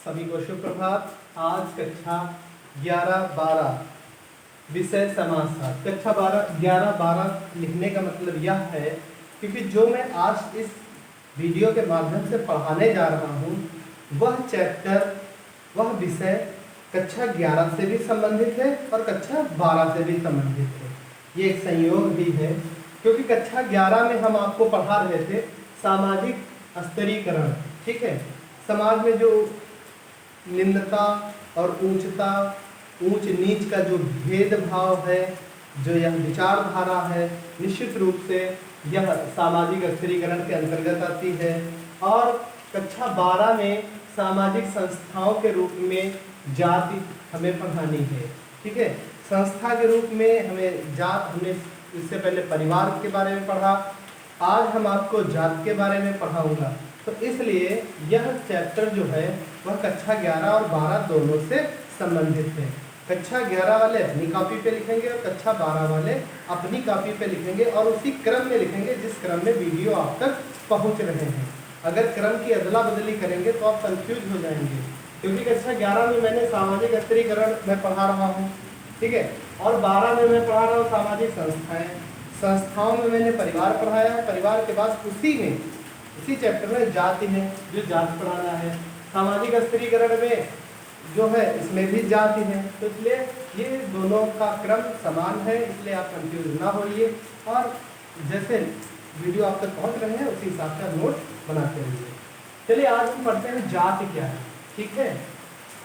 सभी को सुप्रभात। आज कक्षा 11-12 विषय समाजशास्त्र। कक्षा 11-12 लिखने का मतलब यह है क्योंकि जो मैं आज इस वीडियो के माध्यम से पढ़ाने जा रहा हूँ वह चैप्टर, वह विषय कक्षा 11 से भी संबंधित है और कक्षा 12 से भी संबंधित है। ये एक संयोग भी है क्योंकि कक्षा 11 में हम आपको पढ़ा रहे थे सामाजिक स्तरीकरण। ठीक है, समाज में जो निम्नता और ऊंचता, ऊंच नीच का जो भेदभाव है, जो यह विचारधारा है, निश्चित रूप से यह सामाजिक स्तरीकरण के अंतर्गत आती है। और कक्षा 12 में सामाजिक संस्थाओं के रूप में जाति हमें पढ़ानी है। ठीक है, संस्था के रूप में हमें जात, हमने इससे पहले परिवार के बारे में पढ़ा, आज हम आपको जात के बारे में पढ़ाऊंगा। तो इसलिए यह चैप्टर जो है वह कक्षा 11 और 12 दोनों से संबंधित है। कक्षा 11 वाले अपनी कॉपी पे लिखेंगे और कक्षा 12 वाले अपनी कॉपी पे लिखेंगे और उसी क्रम में लिखेंगे जिस क्रम में वीडियो आप तक पहुंच रहे हैं। अगर क्रम की अदला बदली करेंगे तो आप कंफ्यूज हो जाएंगे, क्योंकि कक्षा 11 में मैंने सामाजिक स्तरीकरण में पढ़ा रहा हूँ, ठीक है, और 12 में मैं पढ़ा रहा हूँ सामाजिक संस्थाएं। संस्थाओं में मैंने परिवार पढ़ाया है, परिवार के बाद उसी चैप्टर में जाति है, जो जाति पढ़ाना है। सामाजिक स्तरीकरण में जो है इसमें भी जाति है, तो इसलिए ये दोनों का क्रम समान है, इसलिए आप कंफ्यूज ना होइए और जैसे वीडियो आप तक पहुंच रहे हैं उसी हिसाब से नोट बनाते रहिए। चलिए आज हम पढ़ते हैं जाति क्या है। ठीक है,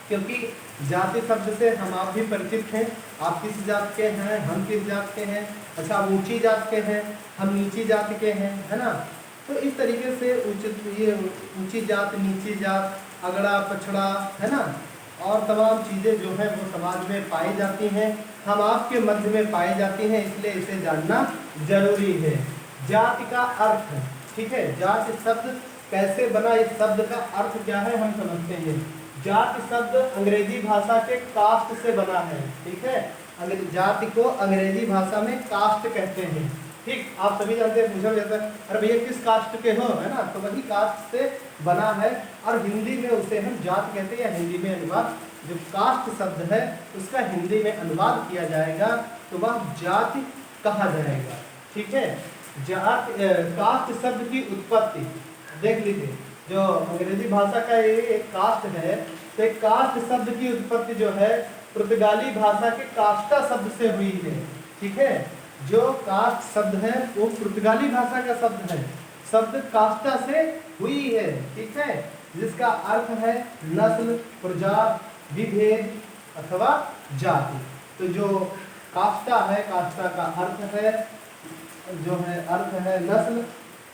क्योंकि जाति शब्द से हम आप भी परिचित हैं। आप किस जात के हैं, हम किस जात के हैं। अच्छा, आप ऊंची जात के हैं, हम नीची जाति के हैं, है ना। तो इस तरीके से ऊंची जात, नीची जात, अगड़ा पछड़ा, है ना, और तमाम चीज़ें जो है वो समाज में पाई जाती हैं, हम आपके मध्य में पाई जाती हैं, इसलिए इसे जानना जरूरी है। जाति का अर्थ, ठीक है, जाति शब्द कैसे बना, इस शब्द का अर्थ क्या है हम समझते हैं। जाति शब्द अंग्रेजी भाषा के कास्ट से बना है। ठीक है, जाति को अंग्रेजी भाषा में कास्ट कहते हैं। ठीक, आप सभी जानते हैं, पूछा जाता है अरे भैया किस कास्ट के हो, है ना, तो वही कास्ट से बना है और हिंदी में उसे हम जात कहते हैं, या हिंदी में अनुवाद जो कास्ट शब्द है उसका हिंदी में अनुवाद किया जाएगा तो वह जाति कहा जाएगा। ठीक है, जात कास्ट शब्द की उत्पत्ति देख लीजिए, जो अंग्रेजी भाषा का ये एक कास्ट है, तो एक कास्ट शब्द की उत्पत्ति जो है पुर्तगाली भाषा के कास्टा शब्द से हुई है। ठीक है, जो कास्ट शब्द है वो पुर्तगाली भाषा का शब्द है, शब्द कास्टा से हुई है। ठीक है, जिसका अर्थ है नस्ल, प्रजात, विभेद अथवा जाति। तो जो कास्टा है, कास्टा का अर्थ है जो है अर्थ है नस्ल,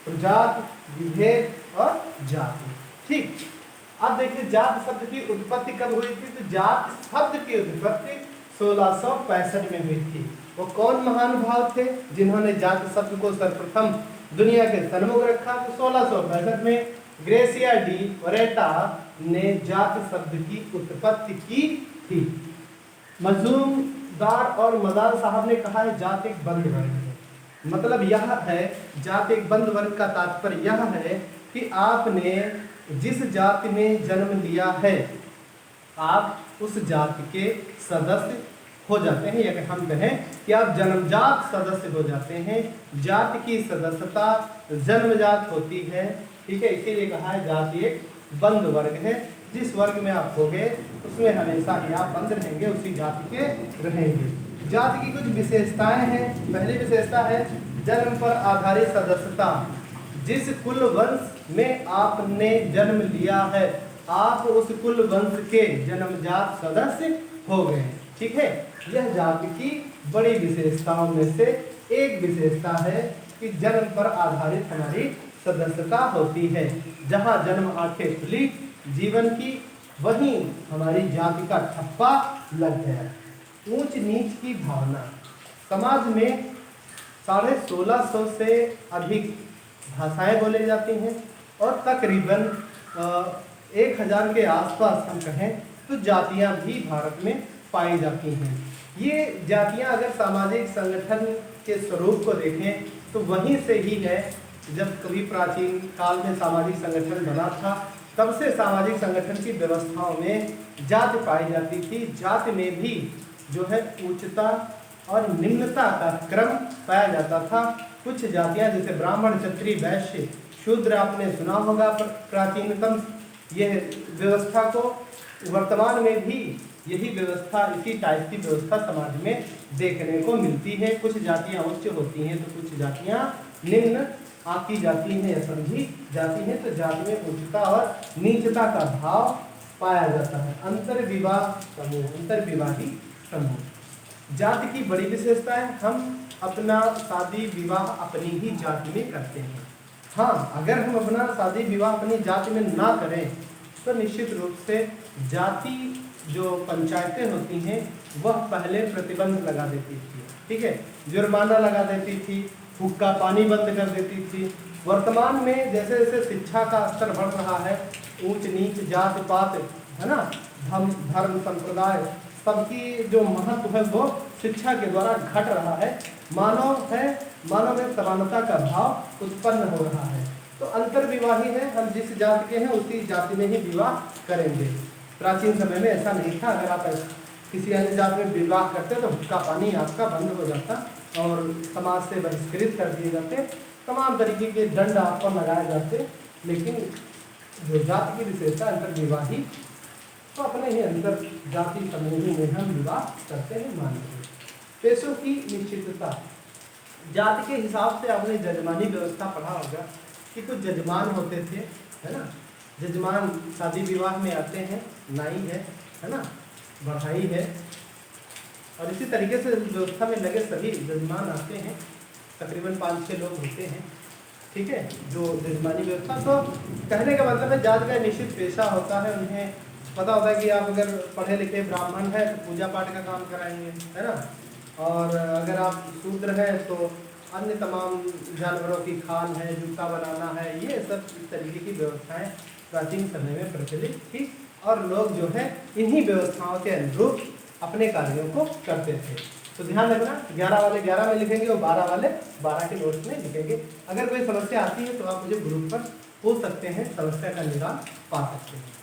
प्रजात, विभेद और जाति। ठीक, अब देखिए जात शब्द की उत्पत्ति कब हुई थी। तो जात शब्द की उत्पत्ति 1665 में हुई थी। वो कौन महानुभाव थे जिन्होंने जात शब्द को सर्वप्रथम दुनिया के सन्मुख रखा। तो 1665 में ग्रेसिया डी ओरेटा ने जात शब्द की उत्पत्ति की थी। मजूमदार और मदार साहब ने कहा है जात एक बंद वर्ग है। मतलब यह है, जात एक बंद वर्ग का तात्पर्य यह है कि आपने जिस जाति में जन्म लिया है आप उस जाति के सदस्य हो जाते हैं, या हम कहें कि आप जन्मजात सदस्य हो जाते हैं। जाति की सदस्यता जन्मजात होती है। ठीक है, इसीलिए कहा है जाति एक बंद वर्ग है। जिस वर्ग में आप होंगे उसमें हमेशा ही आप बंद रहेंगे, उसी जाति के रहेंगे। जाति की कुछ विशेषताएं हैं। पहली विशेषता है जन्म पर आधारित सदस्यता। जिस कुल वंश में आपने जन्म लिया है आप उस कुल वंश के जन्मजात सदस्य हो गए। ठीक है, यह जाति की बड़ी विशेषताओं में से एक विशेषता है कि जन्म पर आधारित हमारी सदस्यता होती है। जहाँ जन्म आंखें खुली जीवन की, वहीं हमारी जाति का ठप्पा लग गया। ऊंच नीच की भावना, समाज में 1650 से अधिक भाषाएं बोली जाती हैं और तकरीबन 1000 के आसपास हम कहें तो जातियां भी भारत में पाई जाती हैं। ये जातियां अगर सामाजिक संगठन के स्वरूप को देखें तो वहीं से ही है। जब कभी प्राचीन काल में सामाजिक संगठन बना था तब से सामाजिक संगठन की व्यवस्थाओं में जाति पाई जाती थी। जाति में भी जो है उच्चता और निम्नता का क्रम पाया जाता था। कुछ जातियां जैसे ब्राह्मण, क्षत्रिय, वैश्य, शूद्र आपने सुना होगा प्राचीनतम ये व्यवस्था को, वर्तमान में भी यही व्यवस्था, इसी टाइप की व्यवस्था समाज में देखने को मिलती है। कुछ जातियां उच्च होती हैं तो कुछ जातियां निम्न आकी जाती हैं या समझी जाती हैं। तो जाति में उच्चता और नीचता का भाव पाया जाता है। अंतर्विवाह समूह, अंतर्विवाही समूह जाति की बड़ी विशेषता है। हम अपना शादी विवाह अपनी ही जाति में करते हैं। हाँ, अगर हम अपना शादी विवाह अपनी जाति में ना करें तो निश्चित रूप से जाति जो पंचायतें होती हैं वह पहले प्रतिबंध लगा देती थी, ठीक है, जुर्माना लगा देती थी, हुक्का पानी बंद कर देती थी। वर्तमान में जैसे जैसे शिक्षा का स्तर बढ़ रहा है, ऊंच नीच, जात पात, है ना, धर्म संप्रदाय सबकी जो महत्व है वो शिक्षा के द्वारा घट रहा है। मानव में समानता का भाव उत्पन्न हो रहा है। तो अंतर्विवाही है, हम जिस जाति के हैं उसी जाति में ही विवाह करेंगे। प्राचीन समय में ऐसा नहीं था। अगर आप किसी अन्य जाति में विवाह करते तो हुक्का पानी आपका बंद हो जाता और समाज से बहिष्कृत कर दिए जाते, तमाम तरीके के दंड आप पर लगाए जाते। लेकिन जो जाति की विशेषता अंतर्विवाही, तो अपने ही अंतर जाति समूह में हम विवाह करते हैं, मानते हैं। पेशों की निश्चितता, जाति के हिसाब से आपने जजमानी व्यवस्था पढ़ा होगा कि कुछ जजमान होते थे, है ना। जजमान शादी विवाह में आते हैं, नाई है ना, बढ़ाई है, और इसी तरीके से व्यवस्था में लगे सभी जजमान आते हैं। तकरीबन 5-6 लोग होते हैं, ठीक है, जो जजमानी व्यवस्था। तो कहने का मतलब है जाति का निश्चित पेशा होता है। उन्हें पता होता है कि आप अगर पढ़े लिखे ब्राह्मण हैं तो पूजा पाठ का काम कराएंगे, है ना, और अगर आप शूद्र हैं तो अन्य तमाम जानवरों की खाल है, जूता बनाना है, ये सब इस तरीके की व्यवस्थाएं प्राचीन समय में प्रचलित थी। और लोग जो है इन्हीं व्यवस्थाओं के अनुरूप अपने कार्यों को करते थे। तो ध्यान रखना, 11 वाले 11 में लिखेंगे और 12 वाले 12 के नोट्स में लिखेंगे। अगर कोई समस्या आती है तो आप मुझे ग्रुप पर पूछ सकते हैं, समस्या का निदान पा सकते हैं।